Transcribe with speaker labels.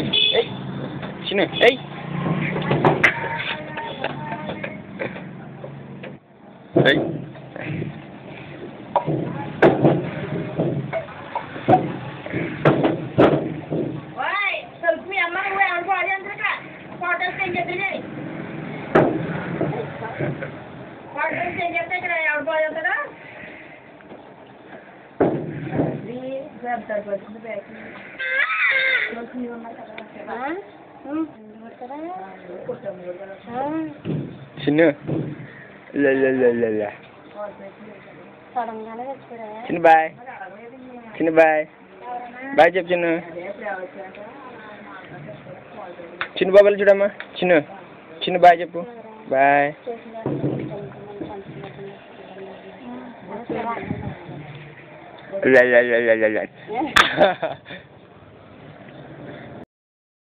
Speaker 1: Hey. Sini. Hey. Hey.
Speaker 2: Woi, selfie ama gue albo aja ntar kak. Foto senjata ini. Foto senjata kira albo aja ntar kak. Di grab terus itu baik. Terus ni mana kak?
Speaker 1: Sini. La. Sini bye. Sini bye. Bye jep sini. Sini babal చూడమ్మా. చిన్న bye చెప్పు. Bye. La.